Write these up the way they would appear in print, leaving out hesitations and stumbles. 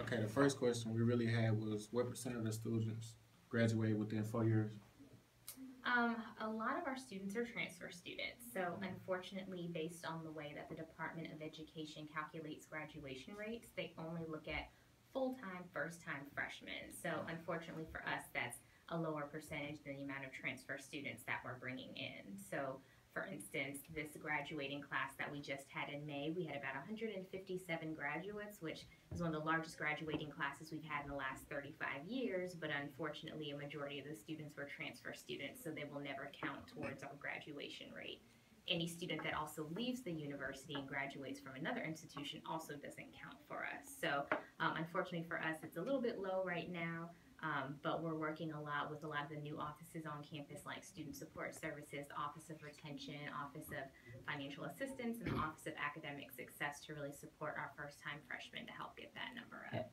Okay, the first question we really had was what percent of the students graduate within 4 years? A lot of our students are transfer students, so unfortunately, based on the way that the Department of Education calculates graduation rates, they only look at full-time, first-time freshmen. So unfortunately for us, that's a lower percentage than the amount of transfer students that we're bringing in. So for instance, this graduating class that we just had in May, we had about 157 graduates, which is one of the largest graduating classes we've had in the last 35 years, but unfortunately a majority of the students were transfer students, so they will never count towards our graduation rate. Any student that also leaves the university and graduates from another institution also doesn't count for us. So unfortunately for us, it's a little bit low right now. But we're working a lot with a lot of the new offices on campus, like Student Support Services, Office of Retention, Office of Financial Assistance, and the Office of Academic Success to really support our first-time freshmen to help get that number up.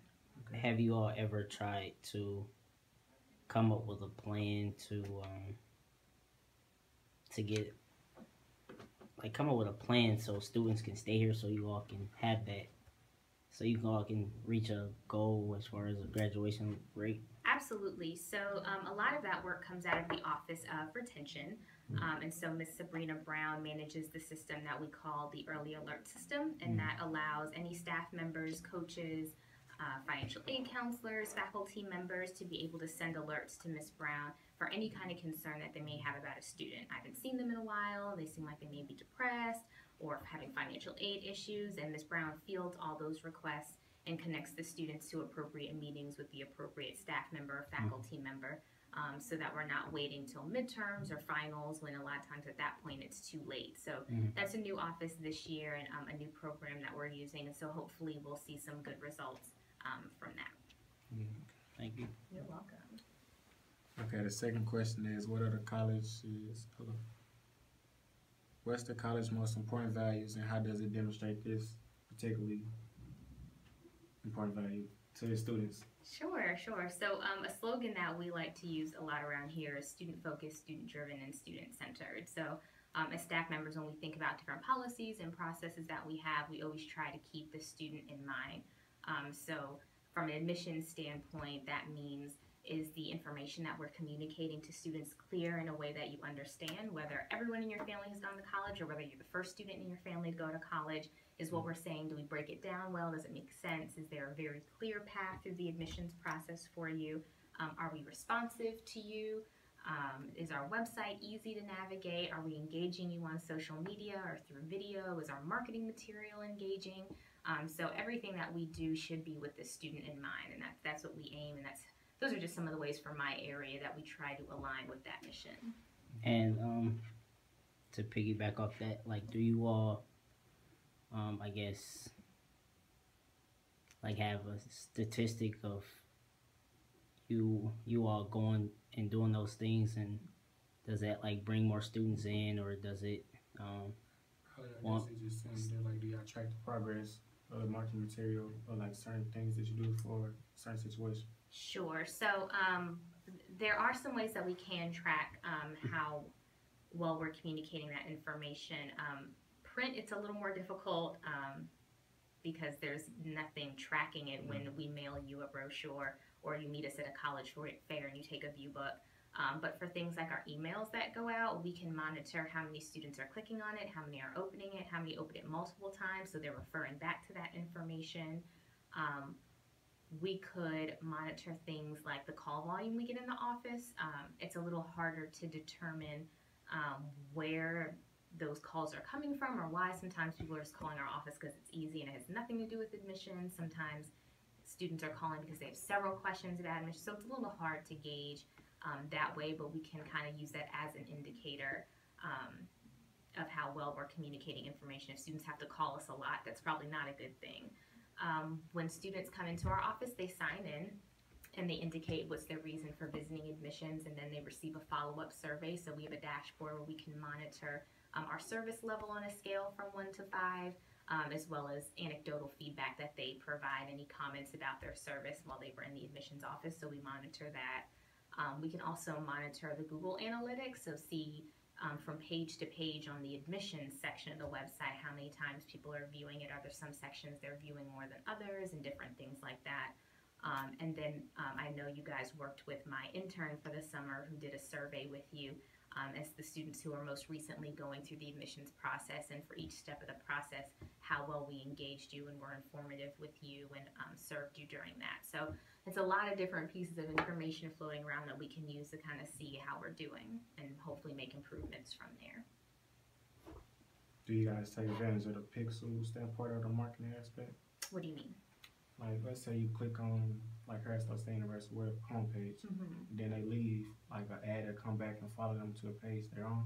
Have you all ever tried to come up with a plan to get come up with a plan so students can stay here, so you all can have that, so you all can reach a goal as far as a graduation rate? Absolutely. So a lot of that work comes out of the Office of Retention. And so Miss Sabrina Brown manages the system that we call the Early Alert System, and that allows any staff members, coaches, financial aid counselors, faculty members to be able to send alerts to Miss Brown for any kind of concern that they may have about a student. I haven't seen them in a while, they seem like they may be depressed or having financial aid issues, and Miss Brown fields all those requests and connects the students to appropriate meetings with the appropriate staff member or faculty member, so that we're not waiting till midterms or finals when a lot of times at that point it's too late. So that's a new office this year and a new program that we're using, and so hopefully we'll see some good results from that. Thank you. You're welcome. Okay, the second question is what are the college's what's the college's most important values and how does it demonstrate this particularly important value to its students? Sure. So a slogan that we like to use a lot around here is student-focused, student-driven, and student-centered. So as staff members, when we think about different policies and processes that we have, we always try to keep the student in mind. So from an admissions standpoint, that means is the information that we're communicating to students clear in a way that you understand, whether everyone in your family has gone to college or whether you're the first student in your family to go to college. Is what we're saying, do we break it down well? Does it make sense? Is there a very clear path through the admissions process for you? Are we responsive to you? Is our website easy to navigate? Are we engaging you on social media or through video? Is our marketing material engaging? So everything that we do should be with the student in mind, and that's what we aim, and those are just some of the ways for my area that we try to align with that mission. And to piggyback off that, like, do you all I guess have a statistic of you all going and doing those things, and does that bring more students in, or does it I guess it just seems that do y'all track the progress of the marketing material or certain things that you do for certain situations? Sure. So there are some ways that we can track how well we're communicating that information. Print, it's a little more difficult because there's nothing tracking it when we mail you a brochure or you meet us at a college fair and you take a view book. But for things like our emails that go out, we can monitor how many students are clicking on it, how many are opening it, how many open it multiple times, so they're referring back to that information. We could monitor things like the call volume we get in the office. It's a little harder to determine where those calls are coming from or why. Sometimes people are just calling our office because it's easy and it has nothing to do with admissions. Sometimes students are calling because they have several questions about admission. So it's a little hard to gauge that way, but we can kind of use that as an indicator of how well we're communicating information. If students have to call us a lot, that's probably not a good thing. When students come into our office, they sign in and they indicate what's their reason for visiting admissions, and then they receive a follow-up survey. So we have a dashboard where we can monitor our service level on a scale from 1 to 5, as well as anecdotal feedback that they provide, any comments about their service while they were in the admissions office, so we monitor that. We can also monitor the Google Analytics, so see from page to page on the admissions section of the website, how many times people are viewing it. Are there some sections they're viewing more than others, and different things like that. And then I know you guys worked with my intern for the summer who did a survey with you as the students who are most recently going through the admissions process, and for each step of the process, how well we engaged you and were informative with you and served you during that. So it's a lot of different pieces of information floating around that we can use to kind of see how we're doing and hopefully make improvements from there. Do you guys take advantage of the pixel standpoint of the marketing aspect? What do you mean? Like, let's say you click on like Harrisville State University web homepage, then they leave like an ad that come back and follow them to a page they're on.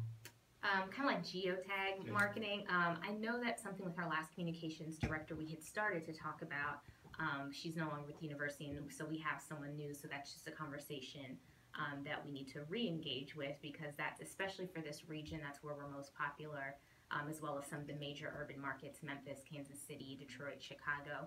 Kind of like geotag marketing. I know that's something with our last communications director we had started to talk about. She's no longer with the university, and so we have someone new, so that's just a conversation that we need to re-engage with, because that's, especially for this region, that's where we're most popular, as well as some of the major urban markets, Memphis, Kansas City, Detroit, Chicago.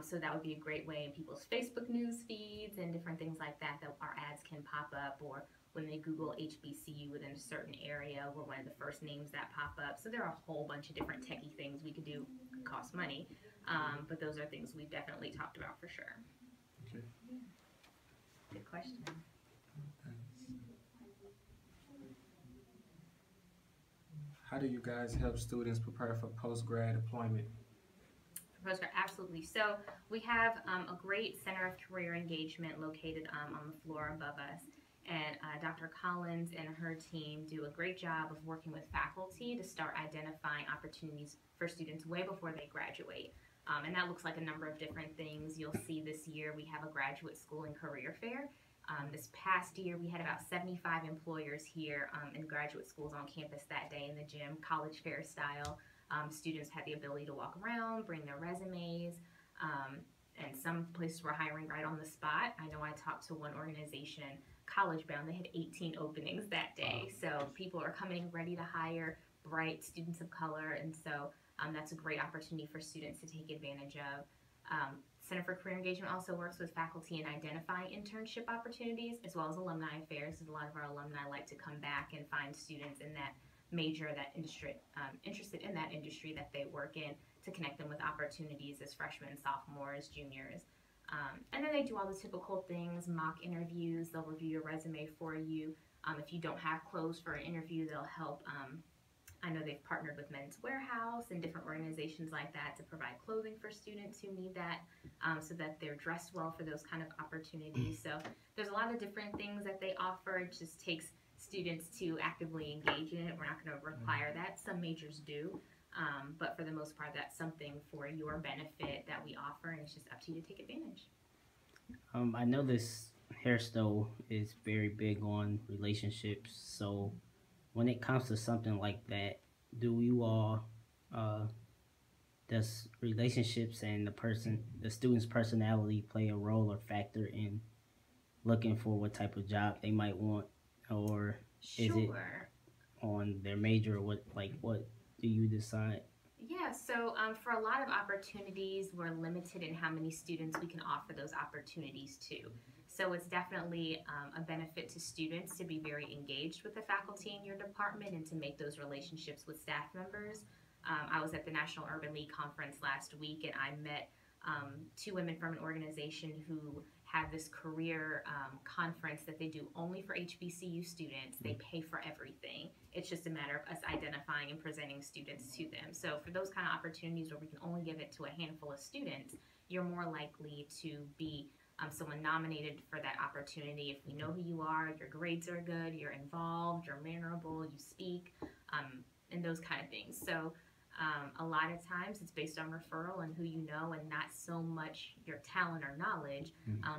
So that would be a great way in people's Facebook news feeds and different things like that, that our ads can pop up, or when they Google HBCU within a certain area, we're one of the first names that pop up. So there are a whole bunch of different techie things we could do, could cost money, but those are things we've definitely talked about for sure. Okay. Good question. How do you guys help students prepare for post-grad deployment? Absolutely. So we have a great Center of Career Engagement located on the floor above us. And Dr. Collins and her team do a great job of working with faculty to start identifying opportunities for students way before they graduate. And that looks like a number of different things. You'll see this year we have a graduate school and career fair. This past year we had about 75 employers here in graduate schools on campus that day in the gym, college fair style. Students had the ability to walk around, bring their resumes, and some places were hiring right on the spot. I know I talked to one organization, College Bound, they had 18 openings that day. So people are coming ready to hire bright students of color, and so that's a great opportunity for students to take advantage of. Center for Career Engagement also works with faculty in identifying internship opportunities, as well as alumni affairs. A lot of our alumni like to come back and find students in that major, that industry, interested in that industry that they work in, to connect them with opportunities as freshmen, sophomores, juniors. And then they do all the typical things, mock interviews, they'll review your resume for you. If you don't have clothes for an interview, they'll help. I know they've partnered with Men's Warehouse and different organizations like that to provide clothing for students who need that, so that they're dressed well for those kind of opportunities. So there's a lot of different things that they offer. It just takes students to actively engage in it. We're not going to require that. Some majors do, but for the most part, that's something for your benefit that we offer, and it's just up to you to take advantage. I know this hairstyle is very big on relationships, so when it comes to something like that, do you all, does relationships and the student's personality play a role or factor in looking for what type of job they might want? Or is it on their major, or what do you decide? Yeah, so for a lot of opportunities, we're limited in how many students we can offer those opportunities to. So it's definitely a benefit to students to be very engaged with the faculty in your department and to make those relationships with staff members. I was at the National Urban League Conference last week, and I met two women from an organization who have this career conference that they do only for HBCU students. They pay for everything. It's just a matter of us identifying and presenting students to them. So for those kind of opportunities where we can only give it to a handful of students, you're more likely to be someone nominated for that opportunity if we know who you are, your grades are good, you're involved, you're mannerable, you speak, and those kind of things. So a lot of times it's based on referral and who you know, and not so much your talent or knowledge,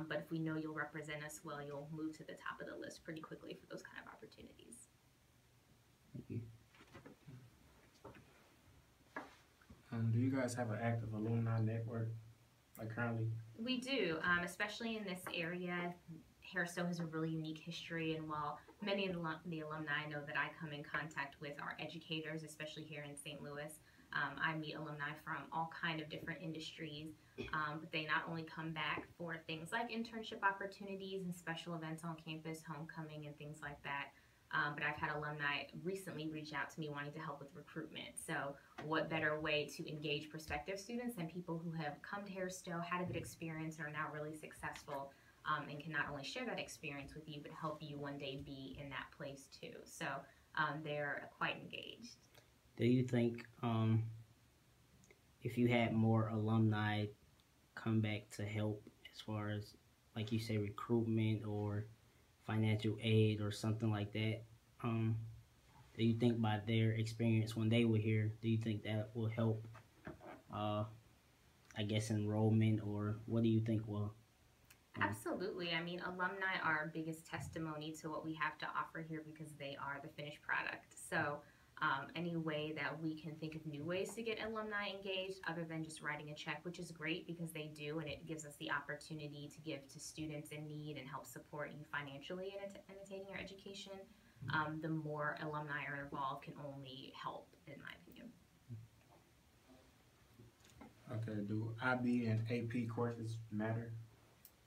but if we know you'll represent us well, you'll move to the top of the list pretty quickly for those kind of opportunities. Thank you. Do you guys have an active alumni network, like currently? We do, especially in this area. Harrisville has a really unique history, and while many of the alumni I know that I come in contact with are educators, especially here in St. Louis, I meet alumni from all kind of different industries, but they not only come back for things like internship opportunities and special events on campus, homecoming and things like that, But I've had alumni recently reach out to me wanting to help with recruitment. So what better way to engage prospective students than people who have come to Harris Stowe, had a good experience, and are now really successful, and can not only share that experience with you, but help you one day be in that place too. So they're quite engaged. Do you think if you had more alumni come back to help as far as, like you say, recruitment or financial aid or something like that, do you think by their experience when they were here, do you think that will help, I guess, enrollment, or what do you think will? Absolutely. I mean, alumni are our biggest testimony to what we have to offer here because they are the finished product. So any way that we can think of new ways to get alumni engaged other than just writing a check, which is great because they do, and it gives us the opportunity to give to students in need and help support you financially in attaining your education, the more alumni are involved can only help, in my opinion. Okay, do IB and AP courses matter?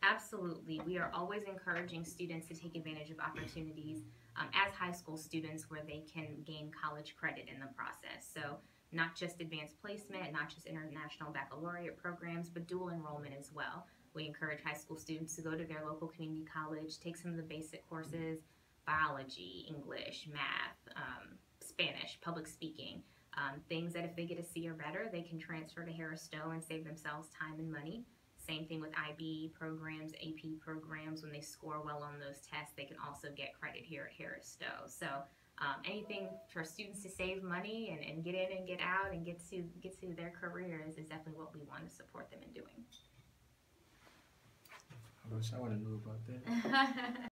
Absolutely. We are always encouraging students to take advantage of opportunities as high school students where they can gain college credit in the process. So not just advanced placement, not just international baccalaureate programs, but dual enrollment as well. We encourage high school students to go to their local community college, take some of the basic courses, biology, English, math, Spanish, public speaking, things that if they get a C or better, they can transfer to Harris Stowe and save themselves time and money. Same thing with IB programs, AP programs. When they score well on those tests, they can also get credit here at Harris Stowe. So anything for students to save money and get in and get out and get to their careers is definitely what we want to support them in doing. I wish I would have knew about that.